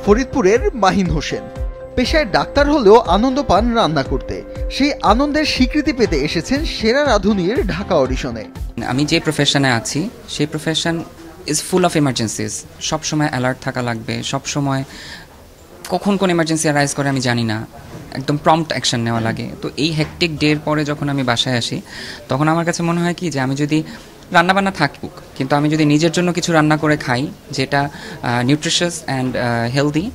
ফরিদপুরের মাহিন হোসেন পেশায় ডাক্তার হলেও আনন্দ পান রান্না করতে। সেই আনন্দের স্বীকৃতি পেতে এসেছেন সেরা রাঁধুনির ঢাকা অডিশনে। আমি যে প্রফেশনে আছি সেই profession is full of emergencies. সবসময় অ্যালার্ট থাকা লাগবে, সবসময় কখন কোন এমার্জেন্সি অ্যারাইজ করে আমি জানি না, একদম প্রম্পট অ্যাকশন নেওয়া লাগে। তো এই হেকটিক ডের পরে যখন আমি বাসায় আসি তখন আমার কাছে মনে হয় কি যে আমি যদি রান্নাবান্না থাকুক কিন্তু আমি যদি নিজের জন্য কিছু রান্না করে খাই যেটা নিউট্রিশিয়াস অ্যান্ড হেলদি,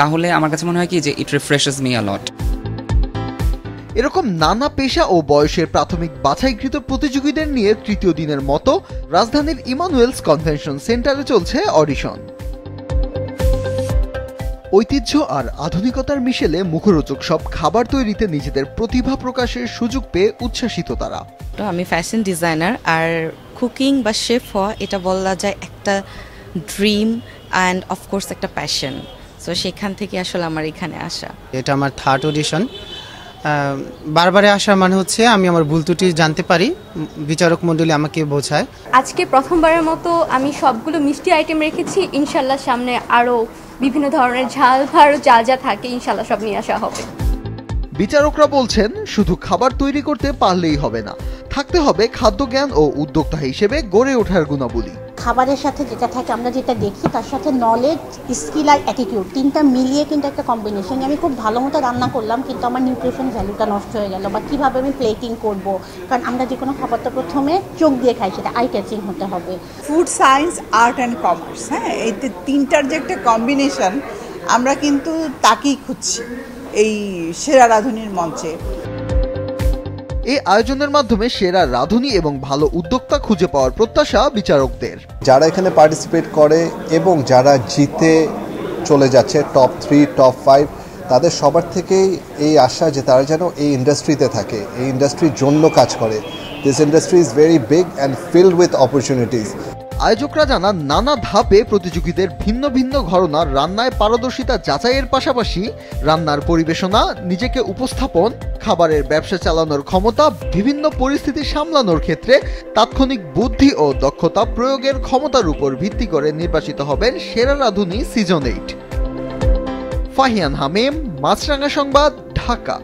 তাহলে আমার কাছে মনে হয় কি যে ইট রিফ্রেশেস মি আ লট। এরকম নানা পেশা ও বয়সের প্রাথমিক বাছাইকৃত প্রতিযোগীদের নিয়ে তৃতীয় দিনের মতো রাজধানীর ইমানুয়েলস কনভেনশন সেন্টারে চলছে অডিশন। ঐতিহ্য আর আধুনিকতার মিশেলে মুখরোচক সব খাবার তৈরিতে নিজেদের প্রতিভা প্রকাশের সুযোগ পেয়ে উচ্ছ্বাসিত তারা। আমি ফ্যাশন ডিজাইনার, আর কুকিং বা শেফ হওয়া এটা বলা যায় একটা ড্রিম অ্যান্ড অফকোর্স একটা প্যাশন। সো সেখান থেকে আসলে আমার এখানে আসা। এটা আমার থার্ড অডিশন। বারবারে আসার মানে হচ্ছে আমি আমার ভুল ত্রুটি জানতে পারি, বিচারক মণ্ডলী আমাকে বোঝায়। আজকে প্রথমবারের মতো আমি সবগুলো মিষ্টি আইটেম রেখেছি। ইনশাল্লাহ সামনে আরও বিভিন্ন ধরনের ঝাল ভাড় যা যা থাকে ইনশাল্লাহ সব নিয়ে আসা হবে। বিচারকরা বলছেন শুধু খাবার তৈরি করতে পারলেই হবে না, থাকতে হবে খাদ্যজ্ঞান ও উদ্যোক্তা হিসেবে গড়ে ওঠার গুণাবলী। খাবারের সাথে যেটা থাকে আমরা যেটা দেখি তার সাথে নলেজ, স্কিল আর অ্যাটিটিউড তিনটা মিলিয়ে কিন্তু একটা কম্বিনেশন। আমি খুব ভালো মতো রান্না করলাম কিন্তু আমার নিউট্রিশন ভ্যালুটা নষ্ট হয়ে গেল, বা কীভাবে আমি প্লেটিং করব, কারণ আমরা যে কোনো খাবারটা প্রথমে চোখ দিয়ে খাই, সেটা আই ক্যাচিং হতে হবে। Food science, art and commerce, হ্যাঁ, এই তিনটার যে একটা কম্বিনেশন আমরা কিন্তু তাকেই খুঁজছি এই সেরা রাঁধুনির মঞ্চে। এই আয়োজনের মাধ্যমে সেরা রাঁধুনি এবং ভালো উদ্যোক্তা খুঁজে পাওয়ার প্রত্যাশা বিচারকদের। যারা এখানে পার্টিসিপেট করে এবং যারা জিতে চলে যাচ্ছে টপ 3, টপ 5, তাদের সবার থেকেই এই আশা যে তারা যেন এই ইন্ডাস্ট্রিতে থাকে, এই ইন্ডাস্ট্রির জন্য কাজ করে। This industry is very big and filled with opportunities. আয়োজকরা জানান নানা ধাপে প্রতিযোগীদের ভিন্ন ভিন্ন ঘরনার রান্নায় পারদর্শিতা যাচাইয়ের পাশাপাশি রান্নার পরিবেশনা, নিজেকে উপস্থাপন, খাবারের ব্যবসা চালানোর ক্ষমতা, বিভিন্ন পরিস্থিতি সামলানোর ক্ষেত্রে তাৎক্ষণিক বুদ্ধি ও দক্ষতা প্রয়োগের ক্ষমতার উপর ভিত্তি করে নির্বাচিত হবেন সেরা রাঁধুনি সিজন 8। ফাহিয়ান হামিম, মাছরাঙা সংবাদ, ঢাকা।